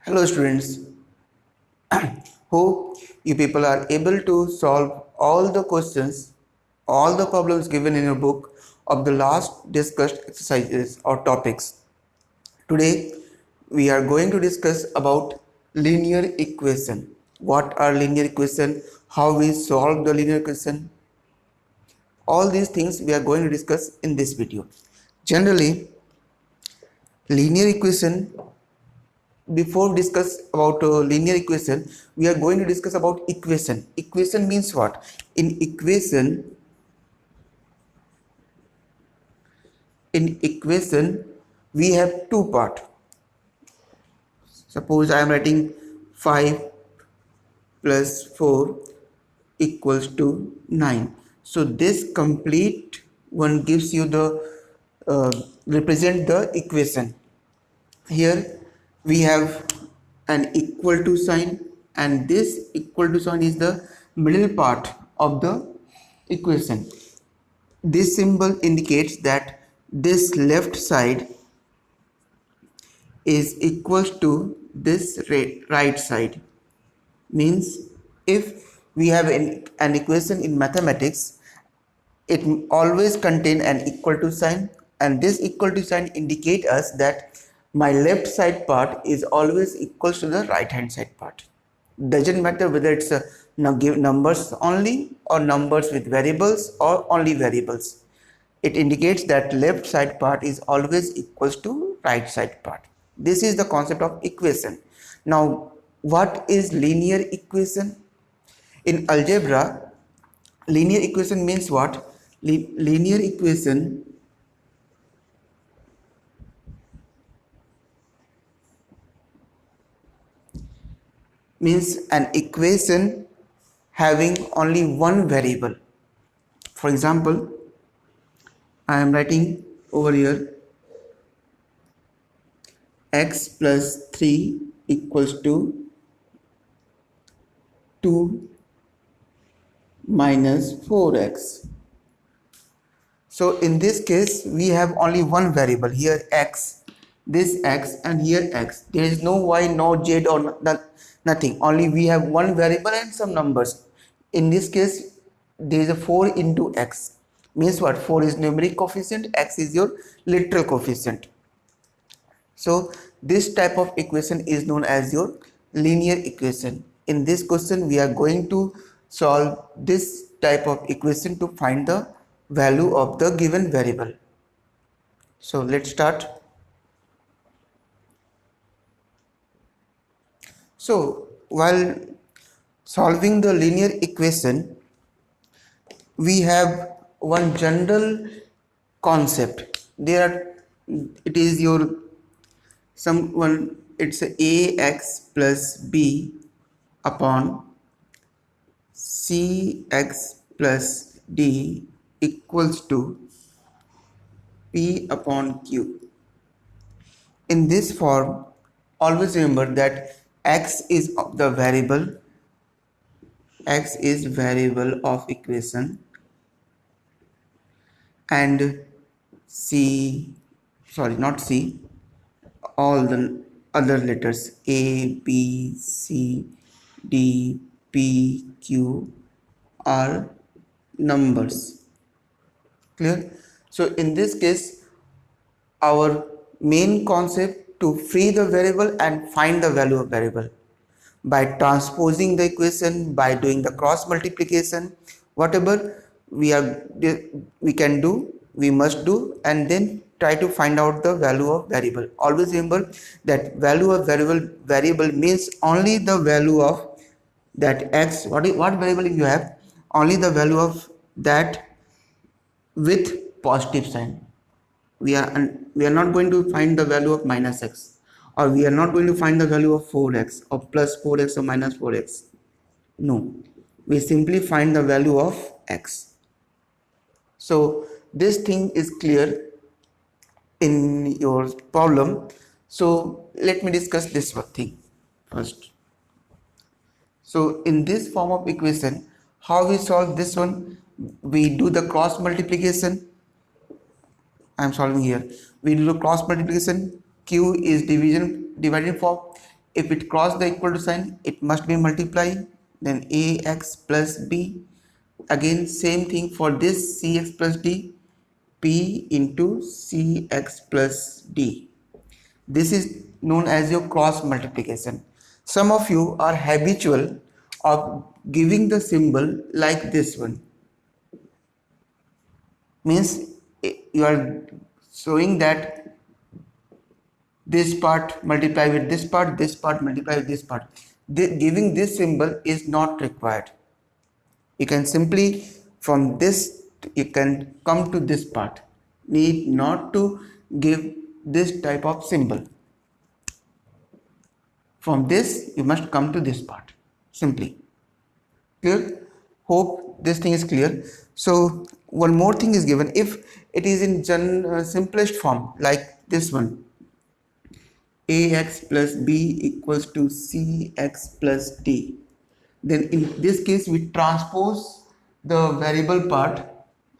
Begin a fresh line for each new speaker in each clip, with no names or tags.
Hello students, hope you people are able to solve all the questions, all the problems given in your book of the last discussed exercises or topics. Today we are going to discuss about linear equation. What are linear equation? How we solve the linear equation? All these things we are going to discuss in this video. Generally, linear equation, before we discuss about linear equation, we are going to discuss about equation means what? In equation we have two part. Suppose I am writing 5 plus 4 equals to 9. So this complete one gives you the represent the equation. Here we have an equal to sign, and this equal to sign is the middle part of the equation. This symbol indicates that this left side is equals to this right side. Means if we have an equation in mathematics, it always contain an equal to sign, and this equal to sign indicate us that my left side part is always equals to the right hand side part. Doesn't matter whether it's numbers only or numbers with variables or only variables. It indicates that left side part is always equals to right side part. This is the concept of equation. Now, what is linear equation? In algebra, linear equation means what? Linear equation means an equation having only one variable. For example, I am writing over here x plus 3 equals to 2 minus 4x. So in this case we have only one variable here, x, this x, and here x. There is no y, no z, or nothing. Only we have one variable and some numbers. In this case there is a 4 into x. Means what? 4 is numeric coefficient, x is your literal coefficient. So this type of equation is known as your linear equation. In this question we are going to solve this type of equation to find the value of the given variable. So let's start. So while solving the linear equation, we have one general concept. It is your it's ax plus b upon cx plus d equals to p upon q. In this form, always remember that x is the variable, x is variable of equation, and all the other letters a, b, c, d, p, q are numbers. Clear? So in this case, our main concept to free the variable and find the value of variable by transposing the equation, by doing the cross multiplication, whatever we can do, we must do, and then try to find out the value of variable. Always remember that value of variable means only the value of that x. What variable you have? Only the value of that with positive sign. We are not going to find the value of minus x, or we are not going to find the value of 4x or plus 4x or minus 4x. No, we simply find the value of x. So this thing is clear in your problem. So let me discuss this thing first. So in this form of equation, how we solve this one? We do the cross multiplication. I am solving here. We do the cross multiplication. Q is dividing form. if it cross the equal to sign, it must be multiply. Then ax plus b. Again same thing for this cx plus d, p into cx plus d. This is known as your cross multiplication. Some of you are habitual of giving the symbol like this one. Means you are showing that this part multiply with this part multiply with this part. Giving this symbol is not required. You can simply from this you can come to this part. Need not to give this type of symbol. From this you must come to this part simply. Clear? Hope this thing is clear. So one more thing is given. If it is in simplest form like this one, ax plus b equals to cx plus d, then in this case we transpose the variable part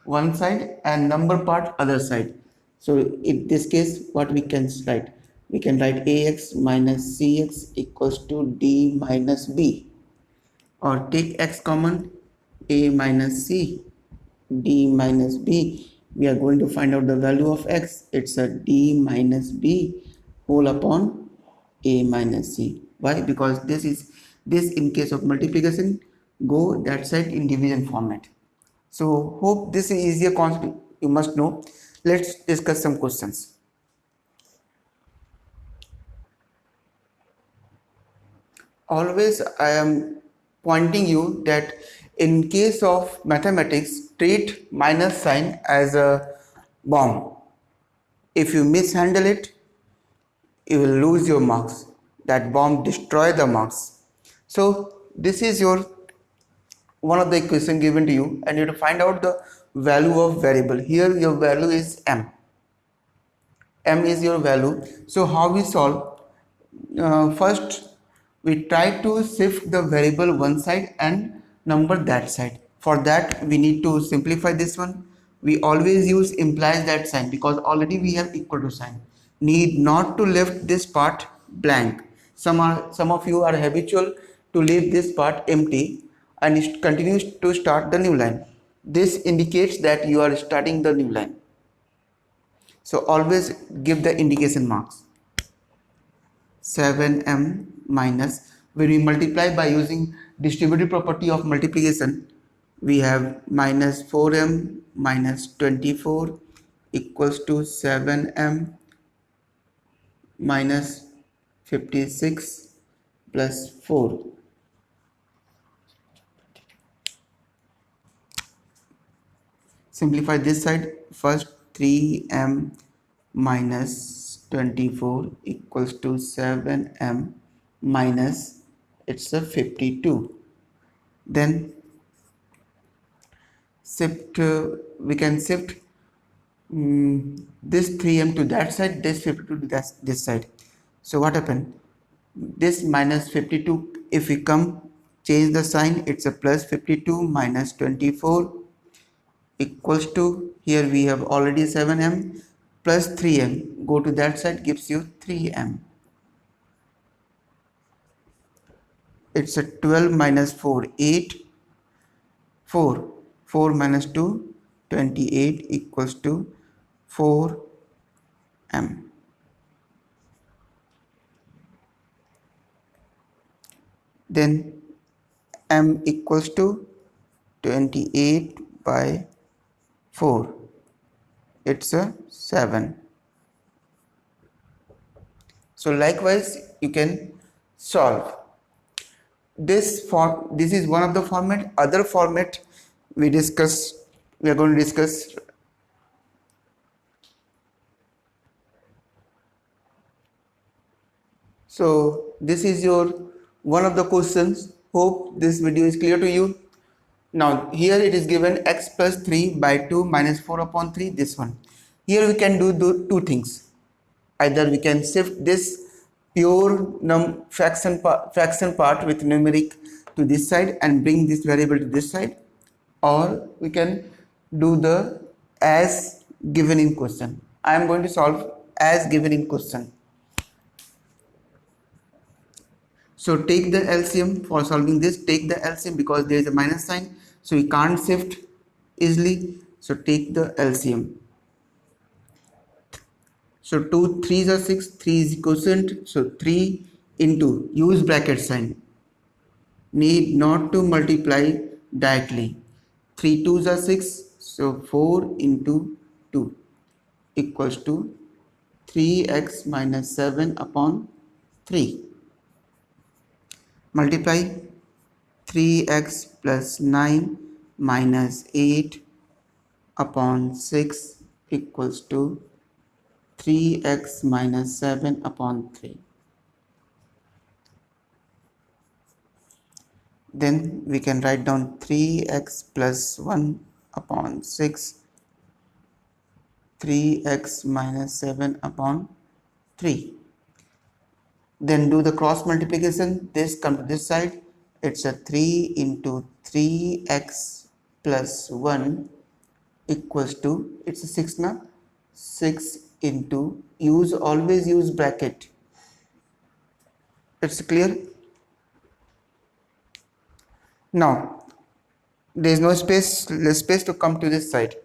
one side and number part other side. So in this case what we can write, we can write ax minus cx equals to d minus b, or take x common, a minus c d minus b. We are going to find out the value of x. It's a d minus b whole upon a minus c. Why? Because this in case of multiplication go that side in division format. So hope this is easier concept you must know. Let's discuss some questions. Always I am pointing you that in case of mathematics, treat minus sign as a bomb. If you mishandle it, you will lose your marks. That bomb destroy the marks. So this is your one of the equation given to you, and you have to find out the value of variable. Here your value is m. M is your value. So how we solve? First we try to shift the variable one side and number that side. For that we need to simplify this one. We always use implies that sign because already we have equal to sign. Need not to left this part blank. Some of you are habitual to leave this part empty and it continues to start the new line. This indicates that you are starting the new line. So always give the indication marks. 7m minus, when we multiply by using distributive property of multiplication, we have minus 4m minus 24 equals to 7m minus 56 plus 4. Simplify this side. First 3m minus 24 equals to 7m minus it's a 52. Then shift we can shift this 3m to that side, this 52 to this side. So what happened? This minus 52, if we come change the sign, it's a plus 52 minus 24 equals to, here we have already 7m plus 3m, go to that side, gives you 3m. It's a 12 minus 4, 8, 4 minus 2, 28 equals to 4m. Then m equals to 28 by 4, it's a 7. So likewise you can solve this form. This is one of the format. Other format we are going to discuss. So this is your one of the questions. Hope this video is clear to you. Now here it is given x plus 3 by 2 minus 4 upon 3, this one. Here we can do two things. Either we can shift this pure fraction part with numeric to this side and bring this variable to this side, or we can do the as given in question. I am going to solve as given in question. So take the LCM for solving this. Take the LCM because there is a minus sign, so we can't shift easily. So take the LCM. So 2 3s are 6, 3 is quotient. So 3 into, use bracket sign. Need not to multiply directly. 3 2s are 6. So 4 into 2 equals to 3x minus 7 upon 3. Multiply 3x plus 9 minus 8 upon 6 equals to 3x minus 7 upon 3. Then we can write down 3x plus 1 upon 6, 3x minus 7 upon 3. Then do the cross multiplication. This come to this side. It's a 3 into 3x plus 1 equals to, it's a 6 now, 6 into, always use bracket. It's clear? Now there is no space, less space to come to this side.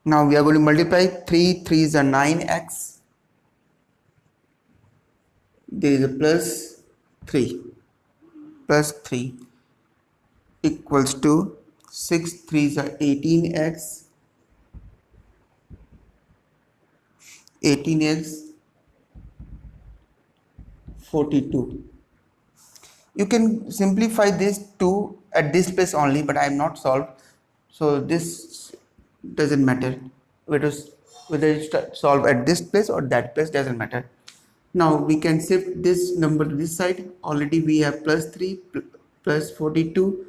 Now we are going to multiply 3 3s are 9x. There is a plus 3 equals to 6 3s are 18x. 18x 42. You can simplify this to at this place only, but I am not solved, so this doesn't matter. Whether it's solved at this place or that place doesn't matter. Now we can shift this number to this side. Already we have plus 3 plus 42,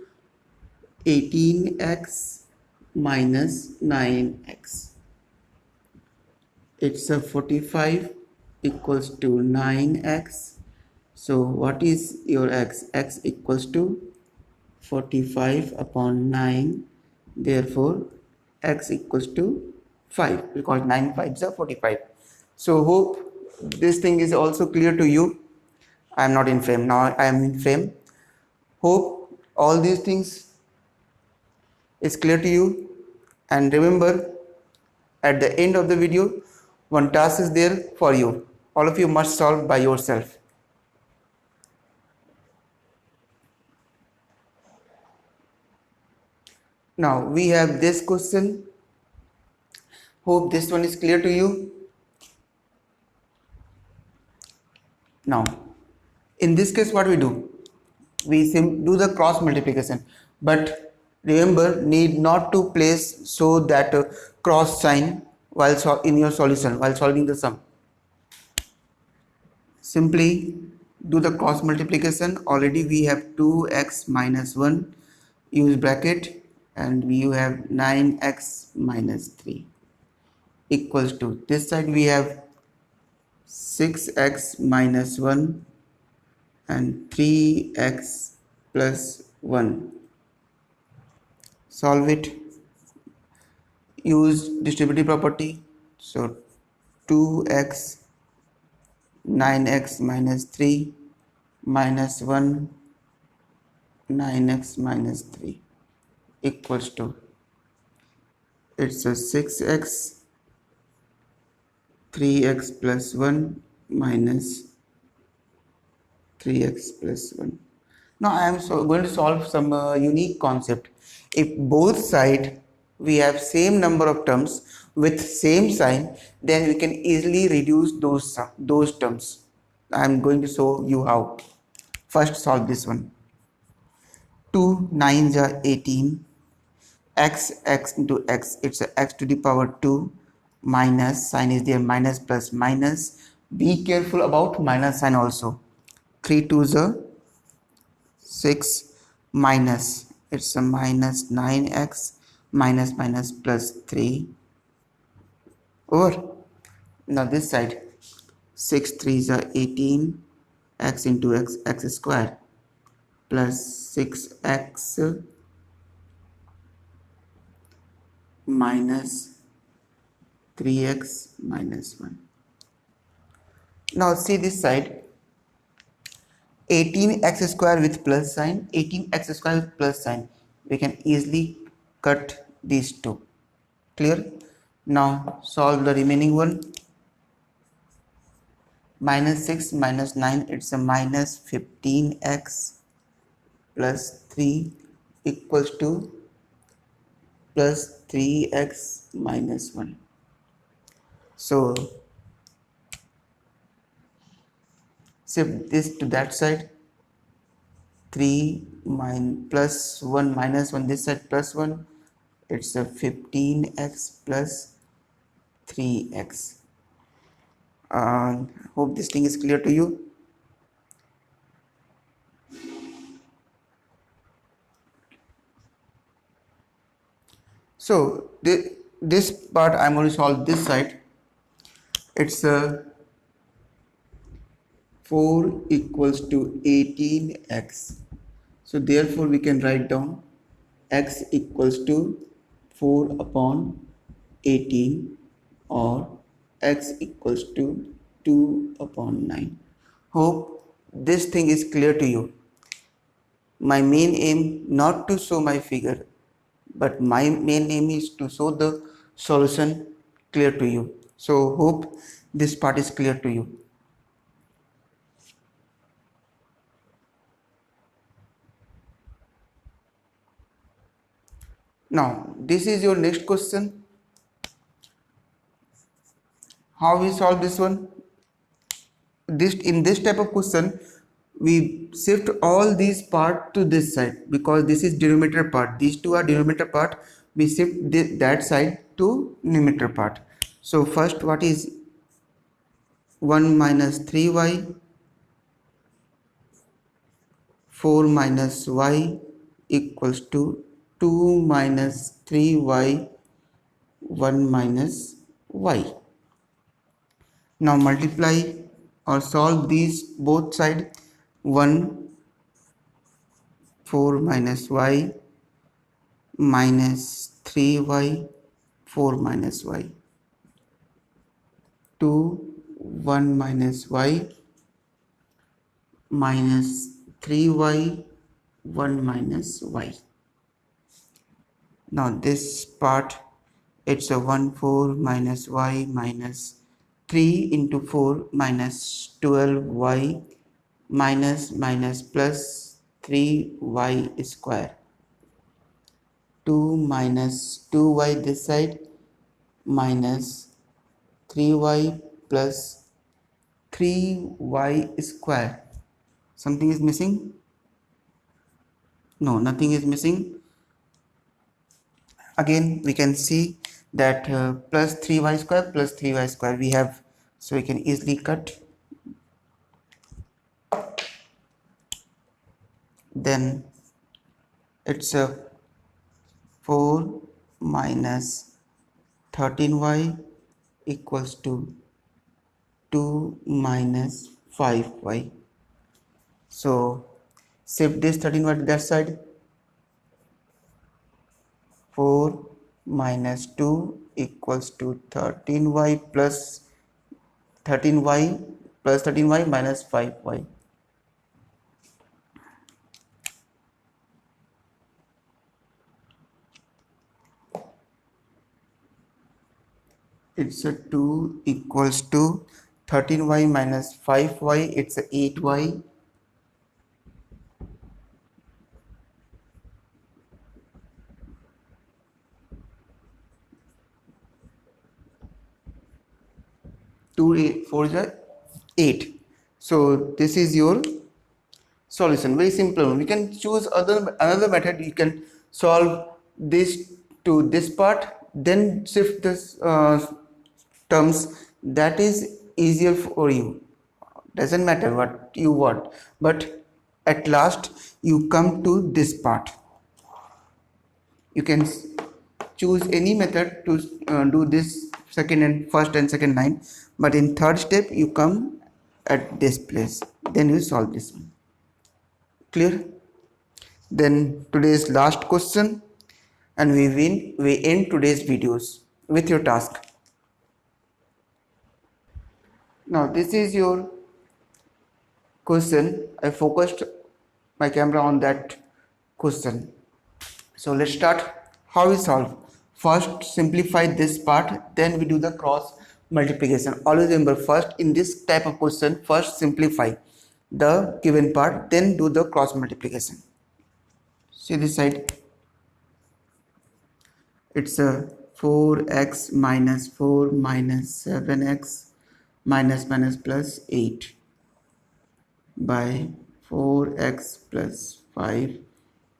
18x minus 9x. It's a 45 equals to 9x. So what is your x? X equals to 45 upon 9. Therefore x equals to 5 because 9 5s are 45. So hope this thing is also clear to you. I am not in frame now. I am in frame. Hope all these things is clear to you. And remember, at the end of the video, one task is there for you. All of you must solve by yourself. Now we have this question. Hope this one is clear to you. Now, in this case, what we do? We do the cross multiplication, but remember, need not to place so that cross sign while in your solution while solving the sum. Simply do the cross multiplication. Already we have 2x minus 1, use bracket, and we have 9x minus 3 equals to, this side we have 6x minus 1 and 3x plus 1. Solve it. Use distributive property. So 2x 9x minus 3 minus 1 9x minus 3 equals to, it's a 6x 3x plus 1 minus 3x plus 1. Now I am going to solve some unique concept. If both sides we have same number of terms with same sign, then we can easily reduce those terms. I am going to show you how. First solve this one. 2 9s are 18. X into x, it's a x to the power 2 minus, sign is there, minus plus minus. Be careful about minus sign also. 3 2s are 6 minus, it's a minus 9x minus minus plus 3 over. Now this side 6 3s are 18, x into x square plus 6x minus 3x minus 1. Now see this side, 18x square with plus sign, 18x square with plus sign. We can easily cut these two. Clear? Now solve the remaining one. Minus 6 minus 9, it's a minus 15x plus 3 equals to plus 3x minus 1. So shift this to that side, 3 plus 1 minus 1, this side plus 1, it's a 15x plus 3x. Hope this thing is clear to you. So this part I'm going to solve this side. It's a 4 equals to 18x. So therefore we can write down x equals to 4 upon 18 or x equals to 2 upon 9. Hope this thing is clear to you. My main aim not to show my figure, but my main aim is to show the solution clear to you. So hope this part is clear to you. Now this is your next question. How we solve this one? In this type of question, we shift all these part to this side because this is denominator part. These two are denominator part. We shift that side to numerator part. So first, what is 1 minus 3y, 4 minus y equals to 2 minus 3y, 1 minus y. Now multiply or solve these both side. 1 4 minus y minus 3y 4 minus y, 2 1 minus y minus 3y 1 minus y. Now this part, it's a 1 4 minus y minus 3 into 4 minus 12y minus plus 3y square. 2 minus 2y this side minus 3y plus 3y square. Something is missing? No, nothing is missing. Again we can see that plus 3y square we have, so we can easily cut. Then it's a 4 minus 13y equals to 2 minus 5y. So shift this 13y to that side. 4 minus 2 equals to 13y plus 13y minus 5y. It's a 2 equals to 13y minus 5y, it's a 8y. Two 8 4 is 8. So this is your solution. Very simple. We can choose another method. You can solve this to this part, then shift this terms. That is easier for you. Doesn't matter what you want, but at last you come to this part. You can choose any method to do this first and second line, but in third step you come at this place, then you solve this one. Clear? Then today's last question, and we end today's videos with your task. Now this is your question. I focused my camera on that question. So let's start. How we solve? First simplify this part, then we do the cross multiplication. Always remember, first in this type of question, first simplify the given part, then do the cross multiplication. See this side, it's a 4x minus 4 minus 7x minus minus plus 8 by 4x plus 5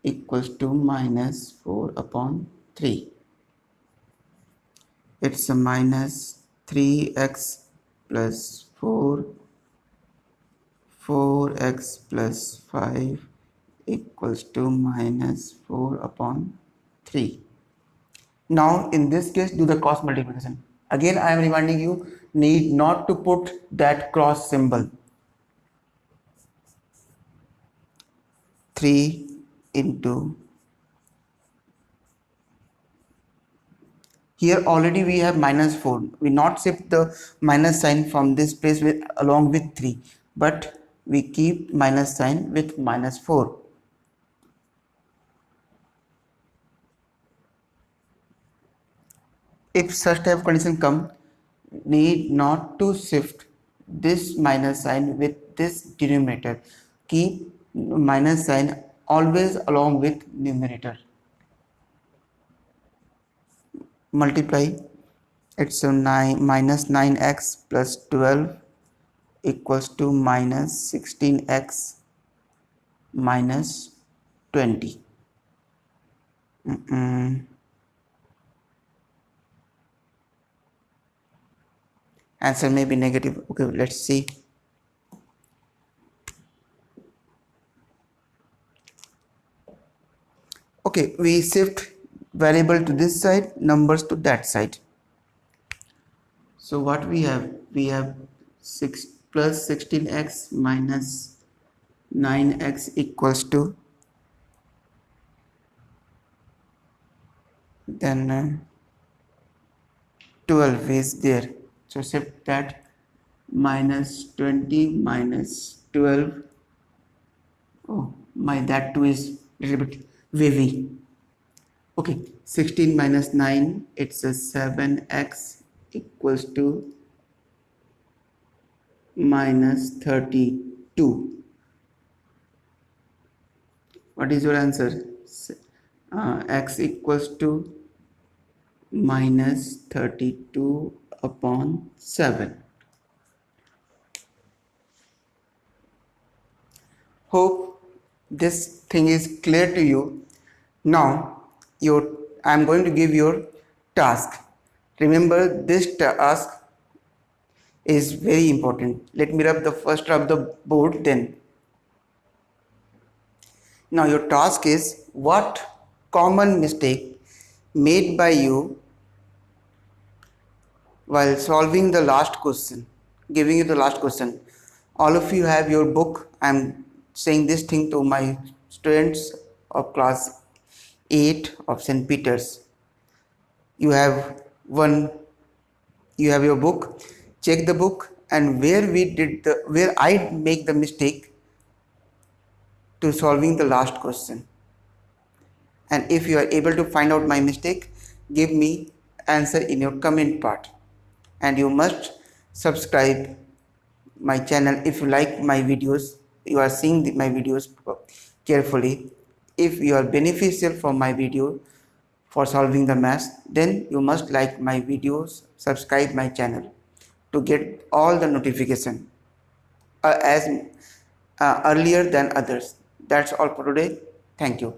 equals to minus 4 upon 3. It's a minus 3x plus 4, 4x plus 5 equals to minus 4 upon 3. Now in this case, do the cross multiplication. Again I am reminding you, need not to put that cross symbol. 3 into, here already we have minus 4. We not shift the minus sign from this place with along with 3, but we keep minus sign with minus 4. If such type of condition come, need not to shift this minus sign with this denominator. Keep minus sign always along with numerator. Multiply, it's a 9 minus 9x plus 12 equals to minus 16x minus 20. Answer may be negative. Okay, let's see. Okay, we shift variable to this side, numbers to that side. So what we have? We have 6 plus 16x minus 9x equals to, then 12 is there. So shift that, minus 20 minus 12. Oh my, that 2 is a little bit wavy. Okay, 16 minus 9, it's a 7x equals to minus 32. What is your answer? X equals to minus 32 upon 7. Hope this thing is clear to you. Now I am going to give your task. Remember, this task is very important. Let me rub the board then. Now your task is, what common mistake made by you while solving the last question, giving you the last question. All of you have your book. I am saying this thing to my students of class 8 of St. Peter's. You have your book. Check the book, and where I make the mistake to solving the last question. And if you are able to find out my mistake, give me answer in your comment part. And you must subscribe my channel if you like my videos. You are seeing my videos carefully. If you are beneficial from my video for solving the math, then you must like my videos, subscribe my channel to get all the notification as earlier than others. That's all for today. Thank you.